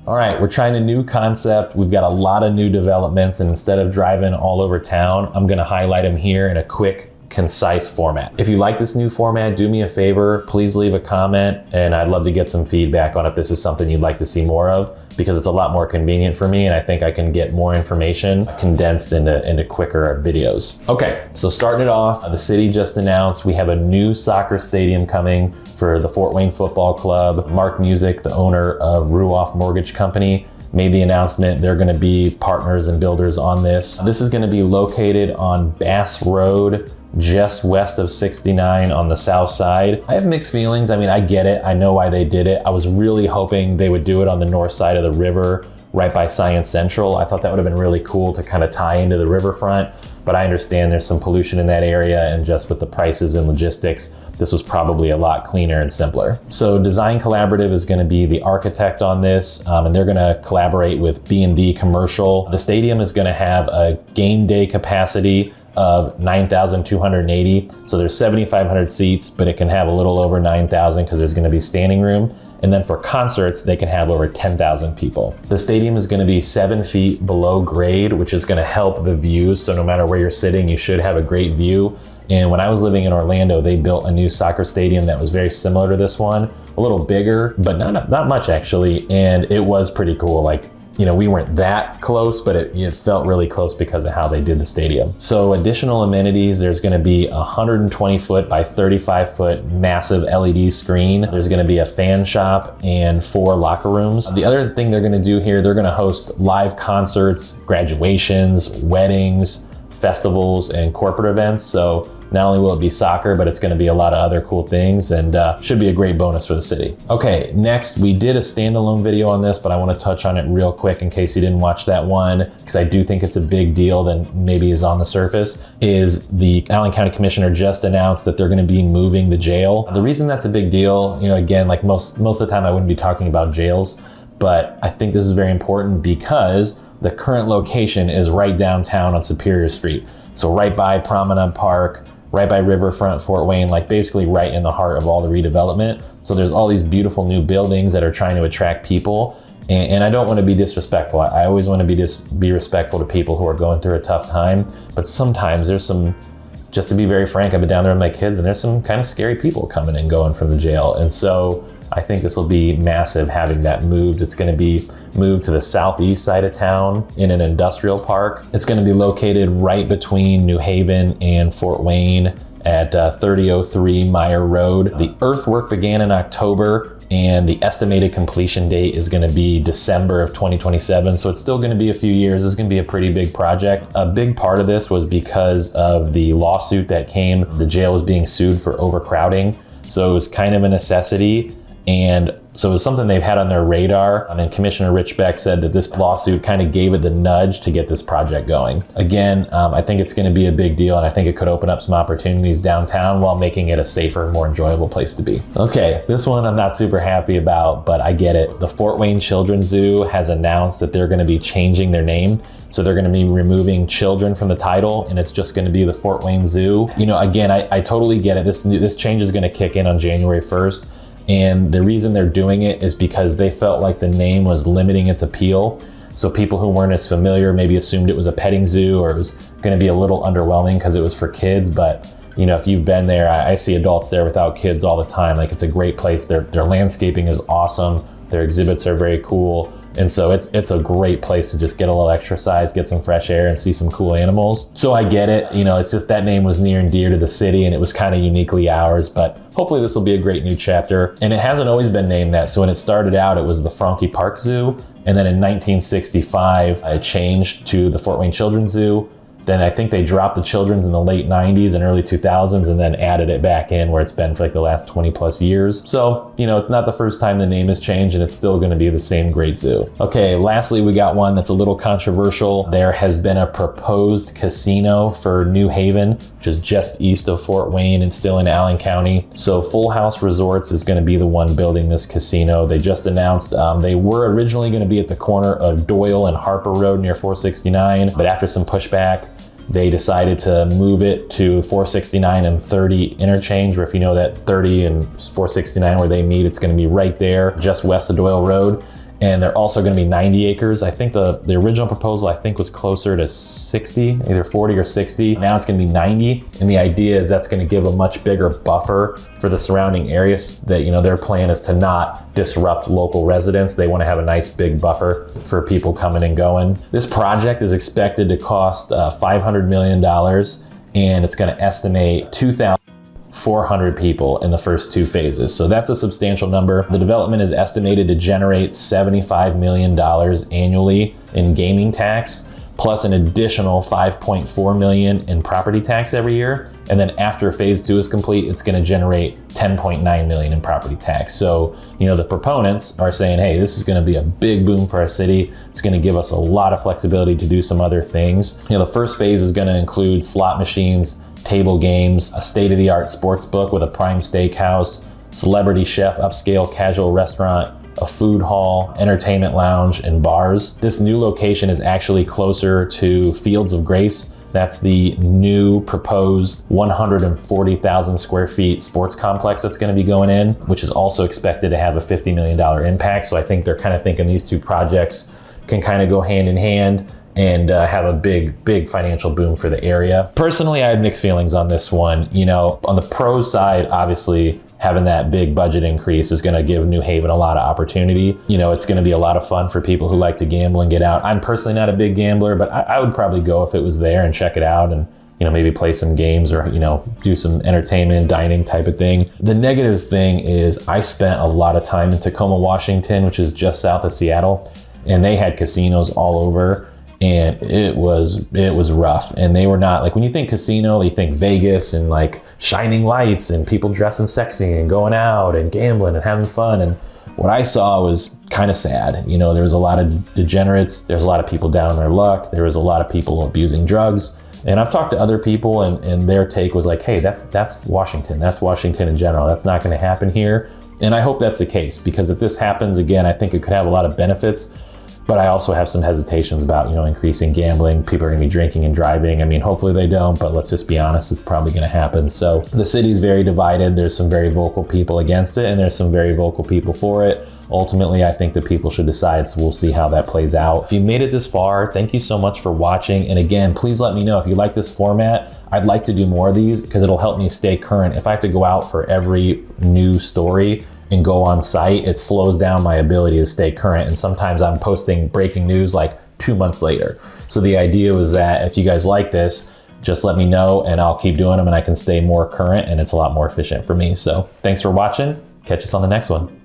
All right, we're trying a new concept. We've got a lot of new developments, and instead of driving all over town, I'm gonna highlight them here in a quick, concise format. If you like this new format, do me a favor, please leave a comment, and I'd love to get some feedback on if this is something you'd like to see more of, because it's a lot more convenient for me, and I think I can get more information condensed into quicker videos. Okay, so starting it off, the city just announced we have a new soccer stadium coming for the Fort Wayne Football Club. Mark Music, the owner of Ruoff Mortgage Company, made the announcement they're gonna be partners and builders on this. This is gonna be located on Bass Road, just west of 69 on the south side. I have mixed feelings. I mean, I get it. I know why they did it. I was really hoping they would do it on the north side of the river, right by Science Central. I thought that would have been really cool to kind of tie into the riverfront, but I understand there's some pollution in that area, and just with the prices and logistics, this was probably a lot cleaner and simpler. So Design Collaborative is gonna be the architect on this, and they're gonna collaborate with B&D Commercial. The stadium is gonna have a game day capacity of 9,280. So there's 7,500 seats, but it can have a little over 9,000 because there's gonna be standing room. And then for concerts, they can have over 10,000 people. The stadium is gonna be 7 feet below grade, which is gonna help the views. So no matter where you're sitting, you should have a great view. And when I was living in Orlando, they built a new soccer stadium that was very similar to this one, a little bigger, but not much actually. And it was pretty cool. Like, you know, we weren't that close, but it felt really close because of how they did the stadium. So additional amenities, there's gonna be a 120 foot by 35 foot massive LED screen. There's gonna be a fan shop and 4 locker rooms. The other thing they're gonna do here, they're gonna host live concerts, graduations, weddings, festivals, and corporate events. So not only will it be soccer, but it's gonna be a lot of other cool things, and should be a great bonus for the city. Okay, next, we did a standalone video on this, but I wanna touch on it real quick in case you didn't watch that one, because I do think it's a big deal than maybe is on the surface, is the Allen County Commissioner just announced that they're gonna be moving the jail. The reason that's a big deal, you know, again, like most of the time I wouldn't be talking about jails, but I think this is very important because the current location is right downtown on Superior Street. So right by Promenade Park, right by Riverfront, Fort Wayne, like basically right in the heart of all the redevelopment. So there's all these beautiful new buildings that are trying to attract people. And I don't want to be disrespectful. I always want to be respectful to people who are going through a tough time. But sometimes there's some, just to be very frank, I've been down there with my kids and there's some kind of scary people coming and going from the jail. And so I think this will be massive having that moved. It's gonna be moved to the southeast side of town in an industrial park. It's gonna be located right between New Haven and Fort Wayne at 3003 Meyer Road. The earthwork began in October, and the estimated completion date is gonna be December of 2027. So it's still gonna be a few years. It's gonna be a pretty big project. A big part of this was because of the lawsuit that came. The jail was being sued for overcrowding. So it was kind of a necessity. And so it was something they've had on their radar. And then Commissioner Rich Beck said that this lawsuit kind of gave it the nudge to get this project going. Again, I think it's going to be a big deal, and I think it could open up some opportunities downtown while making it a safer, more enjoyable place to be. Okay, this one I'm not super happy about, but I get it. The Fort Wayne Children's Zoo has announced that they're going to be changing their name. So they're going to be removing children from the title, and it's just going to be the Fort Wayne Zoo. You know, again, I totally get it. This change is going to kick in on January 1st. And the reason they're doing it is because they felt like the name was limiting its appeal. So people who weren't as familiar maybe assumed it was a petting zoo, or it was going to be a little underwhelming because it was for kids. But you know, if you've been there, I see adults there without kids all the time. Like, it's a great place. Their landscaping is awesome. Their exhibits are very cool. And so it's a great place to just get a little exercise, get some fresh air, and see some cool animals. So I get it. You know, it's just that name was near and dear to the city, and it was kind of uniquely ours. But hopefully this will be a great new chapter. And it hasn't always been named that. So when it started out, it was the Franke Park Zoo. And then in 1965, it changed to the Fort Wayne Children's Zoo. Then I think they dropped the children's in the late 90s and early 2000s, and then added it back in where it's been for like the last 20 plus years. So, you know, it's not the first time the name has changed, and it's still going to be the same great zoo. Okay, lastly, we got one that's a little controversial. There has been a proposed casino for New Haven, which is just east of Fort Wayne and still in Allen County. So Full House Resorts is going to be the one building this casino. They just announced they were originally going to be at the corner of Doyle and Harper Road near 469, but after some pushback, they decided to move it to 469 and 30 interchange, where if you know that 30 and 469 where they meet, it's going to be right there just west of Doyle Road. And they're also going to be 90 acres. I think the original proposal, I think, was closer to 60, either 40 or 60. Now it's going to be 90. And the idea is that's going to give a much bigger buffer for the surrounding areas that, you know, their plan is to not disrupt local residents. They want to have a nice big buffer for people coming and going. This project is expected to cost $500 million, and it's going to estimate 2,400 people in the first 2 phases. So that's a substantial number. The development is estimated to generate $75 million annually in gaming tax, plus an additional $5.4 million in property tax every year. And then after phase 2 is complete, it's going to generate $10.9 million in property tax. So, you know, the proponents are saying, hey, this is going to be a big boom for our city. It's going to give us a lot of flexibility to do some other things. You know, the first phase is going to include slot machines, table games, a state-of-the-art sports book with a prime steakhouse, celebrity chef, upscale casual restaurant, a food hall, entertainment lounge, and bars. This new location is actually closer to Fields of Grace. That's the new proposed 140,000 square feet sports complex that's going to be going in, which is also expected to have a $50 million impact. So I think they're kind of thinking these 2 projects can kind of go hand in hand and have a big financial boom for the area. Personally, I had mixed feelings on this one. You know, on the pro side, obviously, having that big budget increase is going to give New Haven a lot of opportunity. You know, it's going to be a lot of fun for people who like to gamble and get out. I'm personally not a big gambler, but I would probably go if it was there and check it out and, you know, maybe play some games or, you know, do some entertainment, dining type of thing. The negative thing is I spent a lot of time in Tacoma, Washington, which is just south of Seattle, and they had casinos all over. And it was rough. And they were not, like, when you think casino, you think Vegas and like shining lights and people dressing sexy and going out and gambling and having fun. And what I saw was kind of sad. You know, there was a lot of degenerates. There's a lot of people down on their luck. There was a lot of people abusing drugs. And I've talked to other people and their take was like, hey, that's Washington. That's Washington in general. That's not going to happen here. And I hope that's the case, because if this happens again, I think it could have a lot of benefits. But I also have some hesitations about, you know, increasing gambling. People are going to be drinking and driving. I mean, hopefully they don't, but let's just be honest, it's probably going to happen. So the city's very divided. There's some very vocal people against it, and there's some very vocal people for it. Ultimately, I think that people should decide, so we'll see how that plays out. If you made it this far, thank you so much for watching. And again, please let me know if you like this format. I'd like to do more of these because it'll help me stay current. If I have to go out for every new story and go on site, it slows down my ability to stay current. And sometimes I'm posting breaking news like 2 months later. So the idea was that if you guys like this, just let me know and I'll keep doing them and I can stay more current, and it's a lot more efficient for me. So thanks for watching. Catch us on the next one.